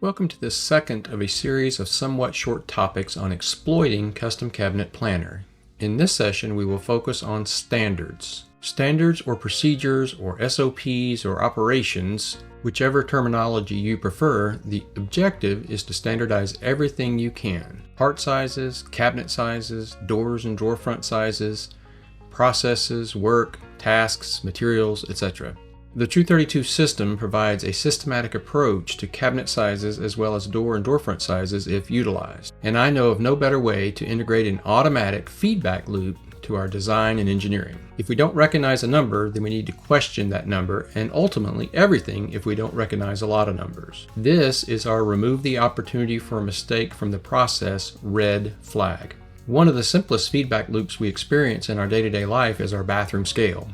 Welcome to this second of a series of somewhat short topics on exploiting Custom Cabinet Planner. In this session, we will focus on standards. Standards or procedures or SOPs or operations, whichever terminology you prefer, the objective is to standardize everything you can. Part sizes, cabinet sizes, doors and drawer front sizes, processes, work, tasks, materials, etc. The True32 system provides a systematic approach to cabinet sizes as well as door and door front sizes if utilized. And I know of no better way to integrate an automatic feedback loop to our design and engineering. If we don't recognize a number, then we need to question that number and ultimately everything if we don't recognize a lot of numbers. This is our remove the opportunity for a mistake from the process red flag. One of the simplest feedback loops we experience in our day-to-day life is our bathroom scale.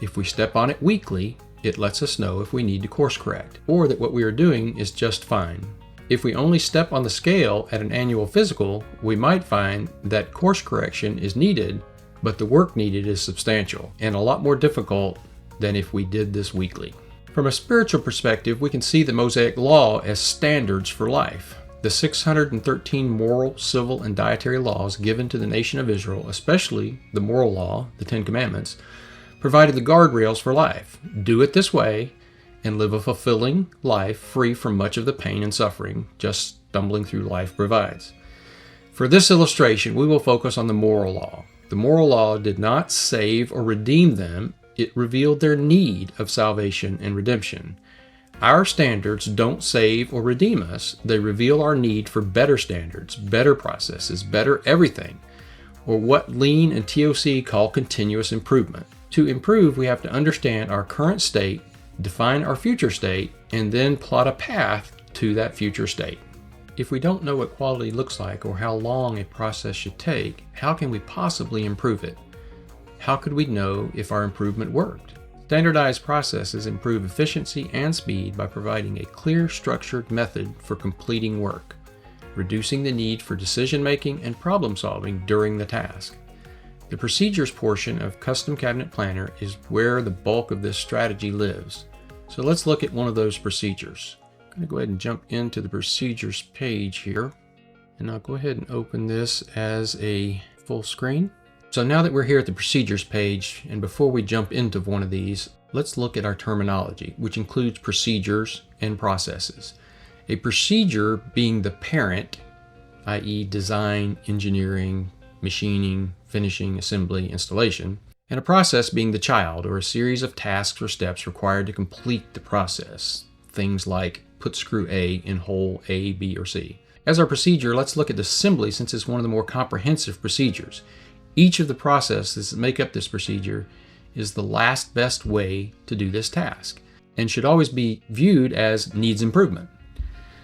If we step on it weekly, it lets us know if we need to course correct, or that what we are doing is just fine. If we only step on the scale at an annual physical, we might find that course correction is needed, but the work needed is substantial and a lot more difficult than if we did this weekly. From a spiritual perspective, we can see the Mosaic Law as standards for life. The 613 moral, civil, and dietary laws given to the nation of Israel, especially the moral law, the Ten Commandments, provided the guardrails for life. Do it this way and live a fulfilling life free from much of the pain and suffering just stumbling through life provides. For this illustration, we will focus on the moral law. The moral law did not save or redeem them. It revealed their need of salvation and redemption. Our standards don't save or redeem us. They reveal our need for better standards, better processes, better everything, or what Lean and TOC call continuous improvement. To improve, we have to understand our current state, define our future state, and then plot a path to that future state. If we don't know what quality looks like or how long a process should take, how can we possibly improve it? How could we know if our improvement worked? Standardized processes improve efficiency and speed by providing a clear, structured method for completing work, reducing the need for decision-making and problem-solving during the task. The procedures portion of Custom Cabinet Planner is where the bulk of this strategy lives. So let's look at one of those procedures. I'm going to go ahead and jump into the procedures page here. And I'll go ahead and open this as a full screen. So now that we're here at the procedures page, and before we jump into one of these, let's look at our terminology, which includes procedures and processes. A procedure being the parent, i.e. design, engineering, machining, finishing, assembly, installation, and a process being the child, or a series of tasks or steps required to complete the process. Things like put screw A in hole A, B, or C. As our procedure, let's look at assembly since it's one of the more comprehensive procedures. Each of the processes that make up this procedure is the last best way to do this task, and should always be viewed as needs improvement.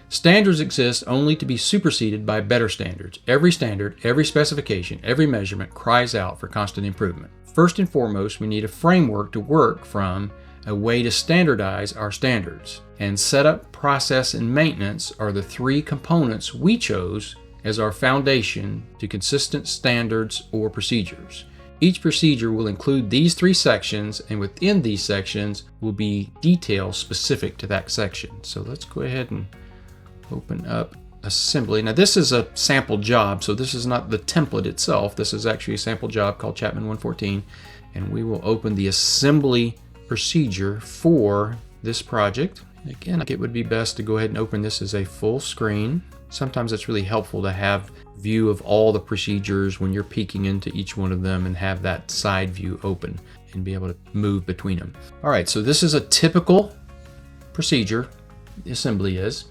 Standards exist only to be superseded by better standards. Every standard, every specification, every measurement cries out for constant improvement. First and foremost, we need a framework to work from, a way to standardize our standards. And setup, process, and maintenance are the three components we chose as our foundation to consistent standards or procedures. Each procedure will include these three sections, and within these sections will be details specific to that section. So let's go ahead and open up assembly. Now this is a sample job, so this is not the template itself. This is actually a sample job called Chapman 114, and we will open the assembly procedure for this project. Again, it would be best to go ahead and open this as a full screen. Sometimes it's really helpful to have view of all the procedures when you're peeking into each one of them and have that side view open and be able to move between them. All right, so this is a typical procedure, assembly is.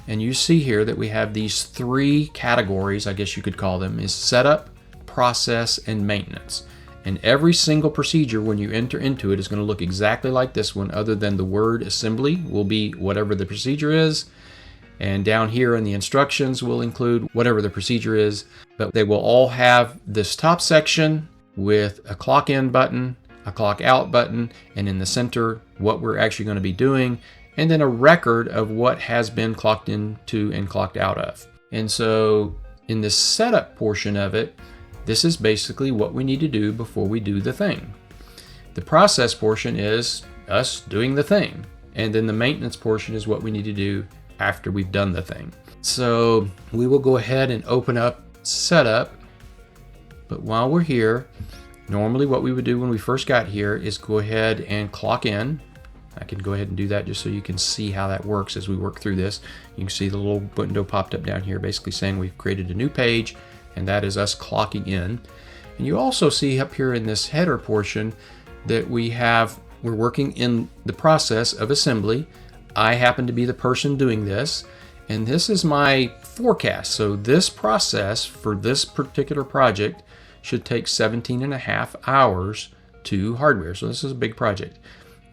And you see here that we have these three categories, I guess you could call them, is setup, process, and maintenance. And every single procedure when you enter into it is going to look exactly like this one, other than the word assembly will be whatever the procedure is. And down here in the instructions will include whatever the procedure is. But they will all have this top section with a clock in button, a clock out button, and in the center what we're actually going to be doing, and then a record of what has been clocked into and clocked out of. And so in the setup portion of it, this is basically what we need to do before we do the thing. The process portion is us doing the thing. And then the maintenance portion is what we need to do after we've done the thing. So we will go ahead and open up Setup. But while we're here, normally what we would do when we first got here is go ahead and clock in. I can go ahead and do that just so you can see how that works as we work through this. You can see the little window popped up down here basically saying we've created a new page, and that is us clocking in. And you also see up here in this header portion that we're working in the process of assembly. I happen to be the person doing this, and this is my forecast. So this process for this particular project should take 17.5 hours to hardware. So this is a big project.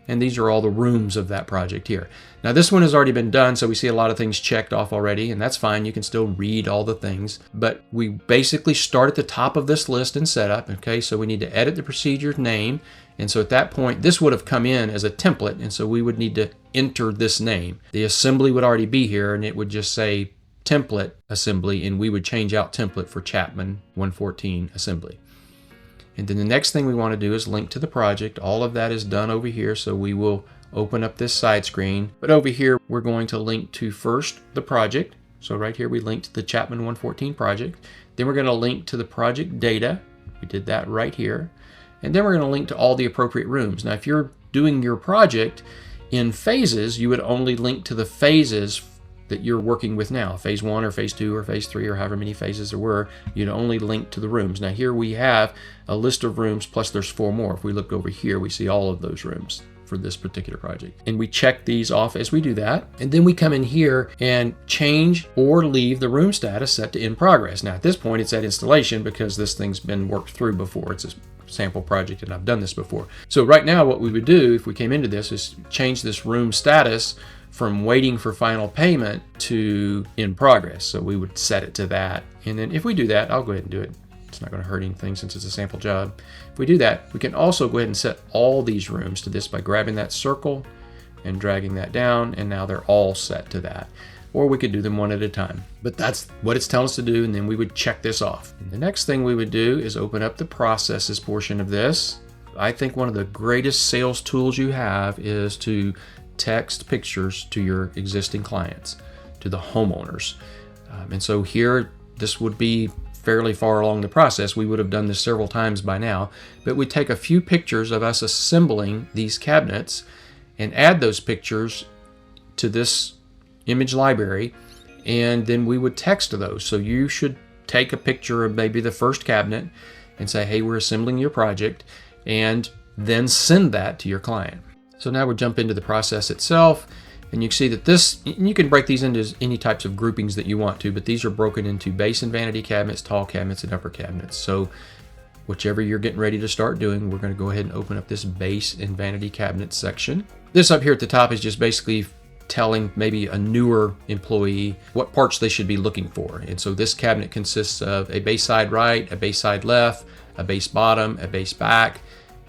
And these are all the rooms of that project here. Now this one has already been done, so we see a lot of things checked off already, and that's fine. You can still read all the things, but we basically start at the top of this list in Setup. Okay, so we need to edit the procedure name, and so at that point this would have come in as a template, and so we would need to enter this name. The assembly would already be here, and it would just say template assembly, and we would change out template for Chapman 114 assembly. And then the next thing we want to do is link to the project. All of that is done over here, so we will open up this side screen. But over here, we're going to link to first the project. So right here, we linked to the Chapman 114 project. Then we're going to link to the project data. We did that right here. And then we're going to link to all the appropriate rooms. Now, if you're doing your project in phases, you would only link to the phases that you're working with now, phase 1 or phase 2 or phase 3 or however many phases there were. You'd only link to the rooms. Now here we have a list of rooms, plus there's 4 more. If we look over here, we see all of those rooms for this particular project. And we check these off as we do that. And then we come in here and change or leave the room status set to in progress. Now at this point it's at installation because this thing's been worked through before. It's a sample project and I've done this before. So right now what we would do if we came into this is change this room status from waiting for final payment to in progress. So we would set it to that. And then if we do that, I'll go ahead and do it. It's not going to hurt anything since it's a sample job. If we do that, we can also go ahead and set all these rooms to this by grabbing that circle and dragging that down, and now they're all set to that. Or we could do them one at a time. But that's what it's telling us to do, and then we would check this off. And the next thing we would do is open up the processes portion of this. I think one of the greatest sales tools you have is to text pictures to your existing clients, to the homeowners. And so here, this would be fairly far along the process. We would have done this several times by now, but we take a few pictures of us assembling these cabinets and add those pictures to this image library, and then we would text those. So you should take a picture of maybe the first cabinet and say, hey, we're assembling your project, and then send that to your client. So now we'll jump into the process itself, and you can see that this, and you can break these into any types of groupings that you want to, but these are broken into base and vanity cabinets, tall cabinets, and upper cabinets. So whichever you're getting ready to start doing, we're going to go ahead and open up this base and vanity cabinet section. This up here at the top is just basically telling maybe a newer employee what parts they should be looking for. And so this cabinet consists of a base side right, a base side left, a base bottom, a base back,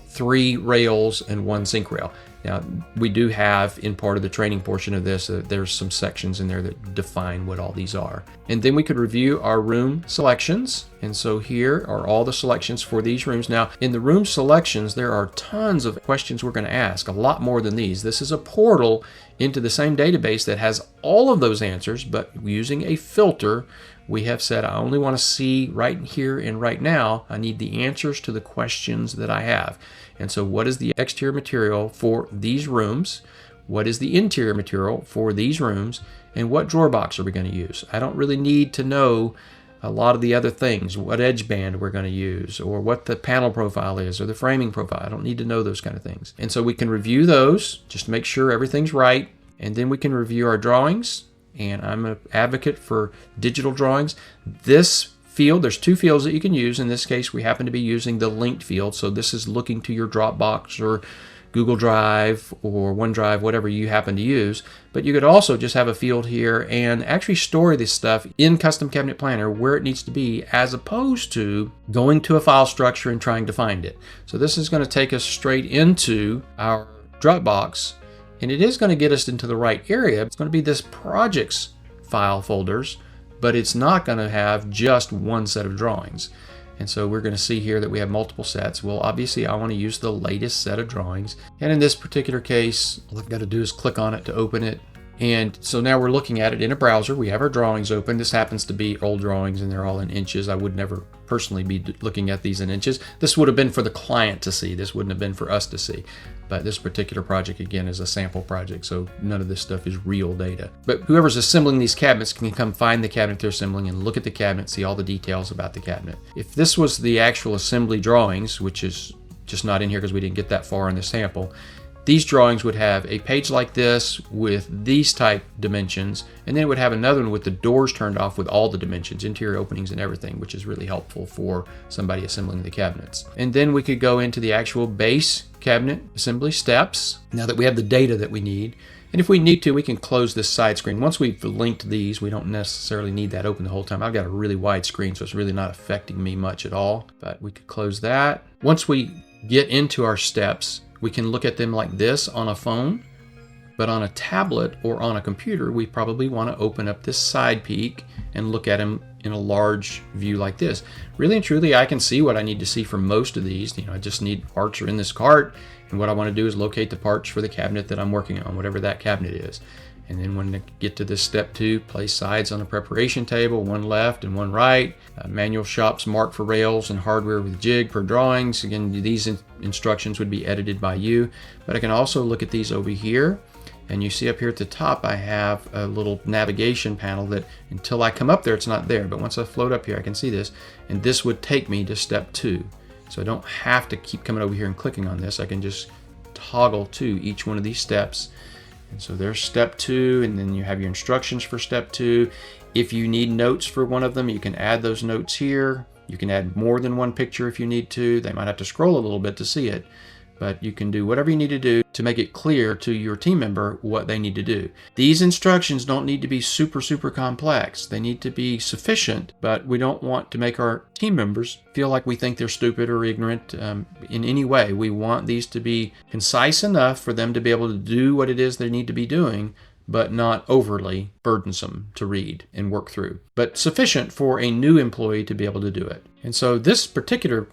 3 rails, and 1 sink rail. Now, we do have in part of the training portion of this, there's some sections in there that define what all these are. And then we could review our room selections. And so here are all the selections for these rooms. Now, in the room selections, there are tons of questions we're going to ask, a lot more than these. This is a portal into the same database that has all of those answers, but using a filter, we have said, I only want to see right here and right now. I need the answers to the questions that I have. And so what is the exterior material for these rooms? What is the interior material for these rooms? And what drawer box are we going to use? I don't really need to know a lot of the other things, what edge band we're going to use, or what the panel profile is, or the framing profile. I don't need to know those kind of things. And so we can review those just to make sure everything's right. And then we can review our drawings. And I'm an advocate for digital drawings. This field, there's 2 fields that you can use. In this case, we happen to be using the linked field. So this is looking to your Dropbox or Google Drive or OneDrive, whatever you happen to use. But you could also just have a field here and actually store this stuff in Custom Cabinet Planner where it needs to be, as opposed to going to a file structure and trying to find it. So this is going to take us straight into our Dropbox, and it is going to get us into the right area. It's going to be this projects file folders, but it's not going to have just one set of drawings. And so we're going to see here that we have multiple sets. Well, obviously I want to use the latest set of drawings. And in this particular case, all I've got to do is click on it to open it. And so now we're looking at it in a browser. We have our drawings open. This happens to be old drawings and they're all in inches. I would never personally be looking at these in inches. This would have been for the client to see. This wouldn't have been for us to see. But this particular project, again, is a sample project, so none of this stuff is real data. But whoever's assembling these cabinets can come find the cabinet they're assembling and look at the cabinet, see all the details about the cabinet. If this was the actual assembly drawings, which is just not in here because we didn't get that far in the sample, these drawings would have a page like this with these type dimensions, and then it would have another one with the doors turned off with all the dimensions, interior openings and everything, which is really helpful for somebody assembling the cabinets. And then we could go into the actual base cabinet assembly steps, now that we have the data that we need. And if we need to, we can close this side screen. Once we've linked these, we don't necessarily need that open the whole time. I've got a really wide screen, so it's really not affecting me much at all, but we could close that. Once we get into our steps, we can look at them like this on a phone, but on a tablet or on a computer, we probably want to open up this side peek and look at them in a large view like this. Really and truly, I can see what I need to see for most of these. I just need parts are in this cart, and what I want to do is locate the parts for the cabinet that I'm working on, whatever that cabinet is. And then when I get to this step 2, place sides on a preparation table, one left and one right. Manual shops marked for rails and hardware with jig per drawings. Again, these instructions would be edited by you, but I can also look at these over here. And you see up here at the top, I have a little navigation panel that until I come up there, it's not there. But once I float up here, I can see this, and this would take me to step 2. So I don't have to keep coming over here and clicking on this. I can just toggle to each one of these steps. And so there's step 2, and then you have your instructions for step 2. If you need notes for one of them, you can add those notes here. You can add more than one picture if you need to. They might have to scroll a little bit to see it, but you can do whatever you need to do to make it clear to your team member what they need to do. These instructions don't need to be super complex. They need to be sufficient, but we don't want to make our team members feel like we think they're stupid or ignorant in any way. We want these to be concise enough for them to be able to do what it is they need to be doing, but not overly burdensome to read and work through, but sufficient for a new employee to be able to do it. And so this particular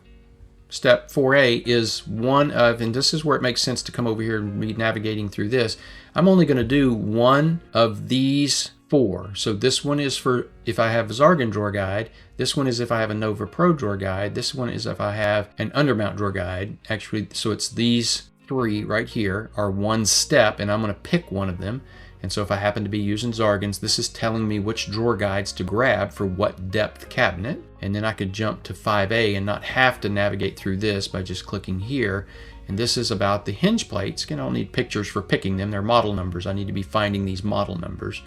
Step 4A is one of, and this is where it makes sense to come over here and be navigating through this. I'm only going to do one of these 4. So this one is for if I have a Zargan drawer guide. This one is if I have a Nova Pro drawer guide. This one is if I have an undermount drawer guide. Actually, so it's these 3 right here are one step, and I'm going to pick one of them. And so if I happen to be using Zargans, this is telling me which drawer guides to grab for what depth cabinet. And then I could jump to 5A and not have to navigate through this by just clicking here. And this is about the hinge plates. Again, I'll need pictures for picking them. They're model numbers. I need to be finding these model numbers.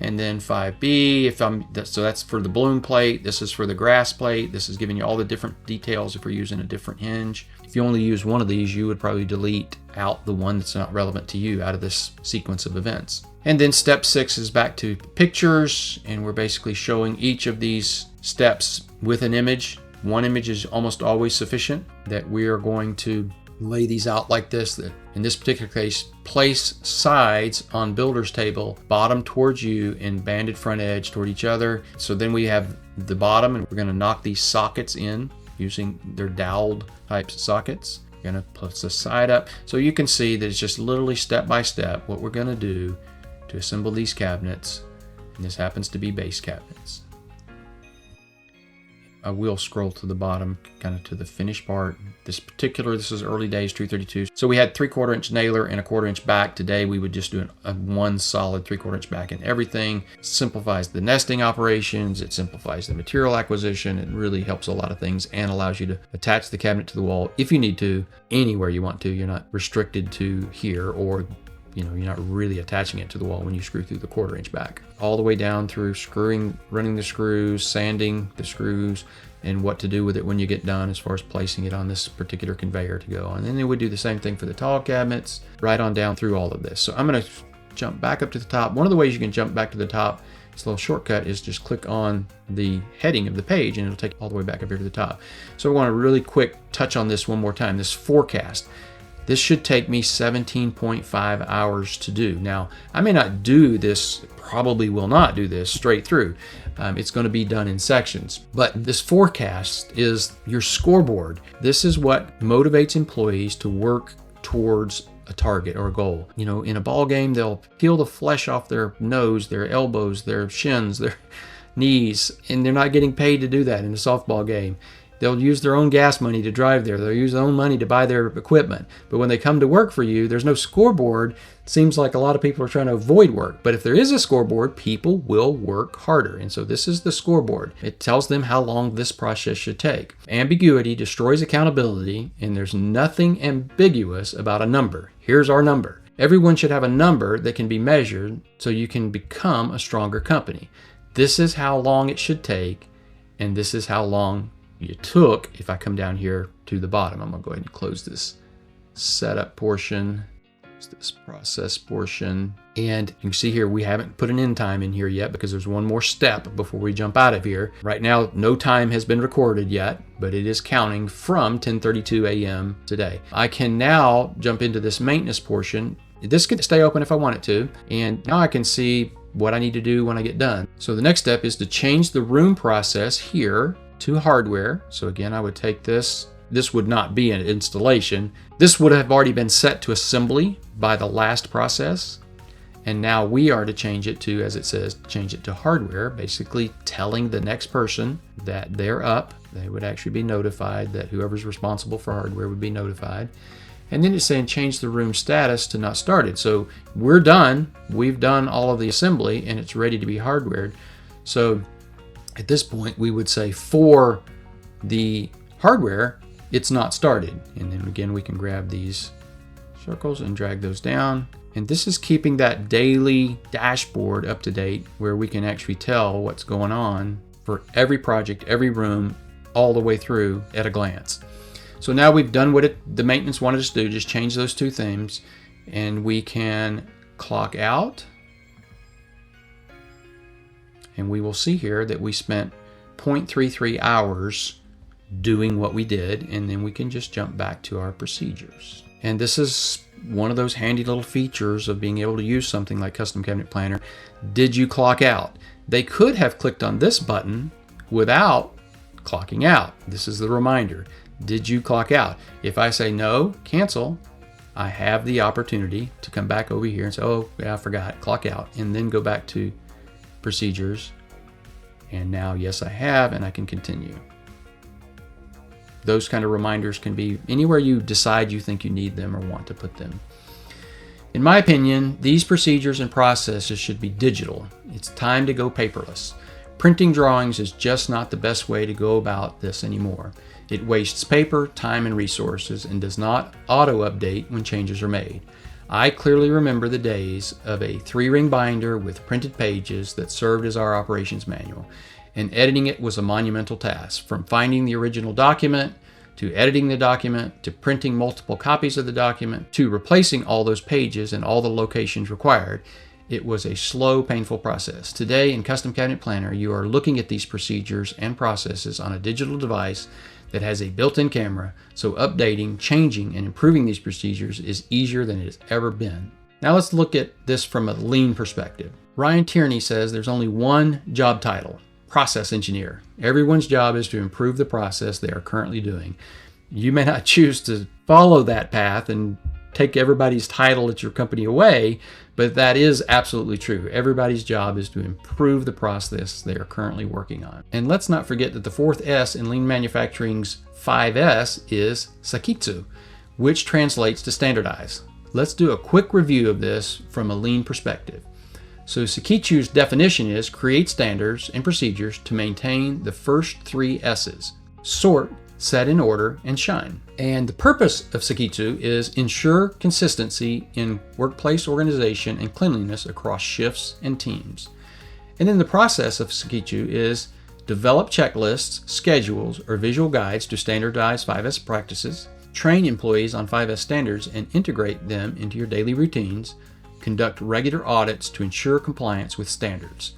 And then 5B, so that's for the balloon plate. This is for the grass plate. This is giving you all the different details if we're using a different hinge. If you only use one of these, you would probably delete out the one that's not relevant to you out of this sequence of events. And then step 6 is back to pictures, and we're basically showing each of these steps with an image. One image is almost always sufficient, that we are going to lay these out like this. That in this particular case, place sides on builder's table, bottom towards you and banded front edge toward each other. So then we have the bottom, and we're going to knock these sockets in using their doweled type sockets. We're going to put the side up. So you can see that it's just literally step by step what we're going to do to assemble these cabinets. And this happens to be base cabinets. I will scroll to the bottom, kind of to the finished part. This is early days 232. So we had 3/4 inch nailer and a 1/4 inch back. Today we would just do a one solid 3/4 inch back, and everything simplifies the nesting operations. It simplifies the material acquisition. It really helps a lot of things and allows you to attach the cabinet to the wall if you need to, anywhere you want to. You're not restricted to here, or you're not really attaching it to the wall when you screw through the 1/4 inch back. All the way down through screwing, running the screws, sanding the screws, and what to do with it when you get done as far as placing it on this particular conveyor to go on. And then we do the same thing for the tall cabinets, right on down through all of this. So I'm going to jump back up to the top. One of the ways you can jump back to the top, this little shortcut, is just click on the heading of the page and it'll take all the way back up here to the top. So we want to really quick touch on this one more time, this forecast. This should take me 17.5 hours to do. Now, I may not do this, probably will not do this straight through. It's going to be done in sections. But this forecast is your scoreboard. This is what motivates employees to work towards a target or a goal. You know, in a ball game, they'll peel the flesh off their nose, their elbows, their shins, their knees, and they're not getting paid to do that in a softball game. They'll use their own gas money to drive there. They'll use their own money to buy their equipment. But when they come to work for you, there's no scoreboard. It seems like a lot of people are trying to avoid work. But if there is a scoreboard, people will work harder. And so this is the scoreboard. It tells them how long this process should take. Ambiguity destroys accountability, and there's nothing ambiguous about a number. Here's our number. Everyone should have a number that can be measured so you can become a stronger company. This is how long it should take, and this is how long you took. If I come down here to the bottom, I'm going to go ahead and close this setup portion, this process portion, and you can see here we haven't put an end time in here yet because there's one more step before we jump out of here. Right now, no time has been recorded yet, but it is counting from 10:32 a.m. today. I can now jump into this maintenance portion. This could stay open if I want it to, and now I can see what I need to do when I get done. So the next step is to change the room process here to hardware. So again, I would take this. This would not be an installation. This would have already been set to assembly by the last process. And now we are to change it to, as it says, change it to hardware, basically telling the next person that they're up. They would actually be notified, that whoever's responsible for hardware would be notified. And then it's saying change the room status to not started. So we're done. We've done all of the assembly and it's ready to be hardwared. So at this point, we would say for the hardware, it's not started. And then again, we can grab these circles and drag those down. And this is keeping that daily dashboard up to date where we can actually tell what's going on for every project, every room, all the way through at a glance. So now we've done what the maintenance wanted us to do, just change those two things, and we can clock out. And we will see here that we spent 0.33 hours doing what we did, and then we can just jump back to our procedures. And this is one of those handy little features of being able to use something like Custom Cabinet Planner. Did you clock out? They could have clicked on this button without clocking out. This is the reminder. Did you clock out? If I say no, cancel, I have the opportunity to come back over here and say, oh, yeah, I forgot, clock out, and then go back to procedures. And now, yes, I have, and I can continue. Those kind of reminders can be anywhere you decide you think you need them or want to put them. In my opinion, these procedures and processes should be digital. It's time to go paperless. Printing drawings is just not the best way to go about this anymore. It wastes paper, time, and resources and does not auto-update when changes are made. I clearly remember the days of a 3-ring binder with printed pages that served as our operations manual, and editing it was a monumental task. From finding the original document, to editing the document, to printing multiple copies of the document, to replacing all those pages and all the locations required, it was a slow, painful process. Today in Custom Cabinet Planner, you are looking at these procedures and processes on a digital device that has a built-in camera, so updating, changing, and improving these procedures is easier than it has ever been. Now let's look at this from a lean perspective. Ryan Tierney says there's only one job title: process engineer. Everyone's job is to improve the process they are currently doing. You may not choose to follow that path and take everybody's title at your company away, but that is absolutely true. Everybody's job is to improve the process they are currently working on. And let's not forget that the fourth S in Lean Manufacturing's 5S is Sakitsu, which translates to standardize. Let's do a quick review of this from a lean perspective. So Sakitsu's definition is create standards and procedures to maintain the first 3 S's: sort, set in order, and shine. And the purpose of Sakitsu is ensure consistency in workplace organization and cleanliness across shifts and teams. And then the process of Sakitsu is develop checklists, schedules, or visual guides to standardize 5S practices, train employees on 5S standards and integrate them into your daily routines, conduct regular audits to ensure compliance with standards.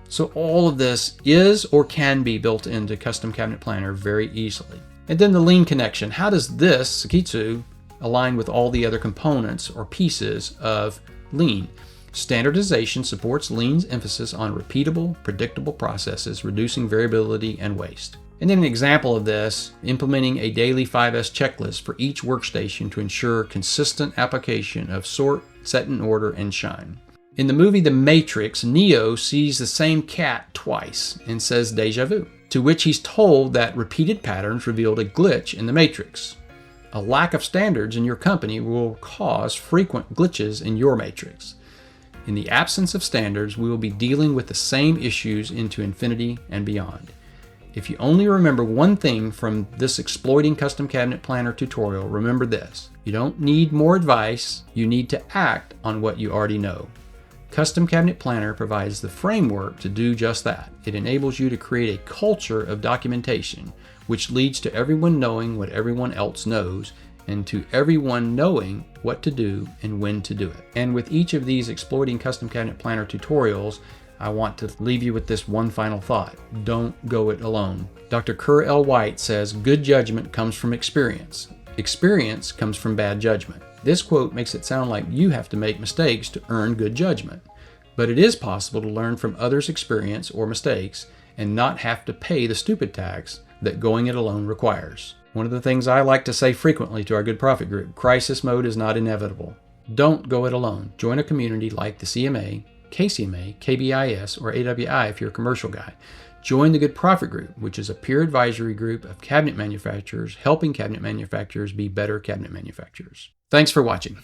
So all of this is or can be built into Custom Cabinet Planner very easily. And then the lean connection. How does this, Sakitsu, align with all the other components or pieces of lean? Standardization supports lean's emphasis on repeatable, predictable processes, reducing variability and waste. And then an example of this, implementing a daily 5S checklist for each workstation to ensure consistent application of sort, set in order, and shine. In the movie The Matrix, Neo sees the same cat twice and says deja vu, to which he's told that repeated patterns revealed a glitch in the matrix. A lack of standards in your company will cause frequent glitches in your matrix. In the absence of standards, we will be dealing with the same issues into infinity and beyond. If you only remember one thing from this Exploiting Custom Cabinet Planner tutorial, remember this: you don't need more advice, you need to act on what you already know. Custom Cabinet Planner provides the framework to do just that. It enables you to create a culture of documentation, which leads to everyone knowing what everyone else knows, and to everyone knowing what to do and when to do it. And with each of these Exploiting Custom Cabinet Planner tutorials, I want to leave you with this one final thought: don't go it alone. Dr. Kerr L. White says, "Good judgment comes from experience. Experience comes from bad judgment." This quote makes it sound like you have to make mistakes to earn good judgment. But it is possible to learn from others' experience or mistakes and not have to pay the stupid tax that going it alone requires. One of the things I like to say frequently to our Good Profit group: crisis mode is not inevitable. Don't go it alone. Join a community like the CMA, KCMA, KBIS, or AWI if you're a commercial guy. Join the Good Profit Group, which is a peer advisory group of cabinet manufacturers helping cabinet manufacturers be better cabinet manufacturers. Thanks for watching.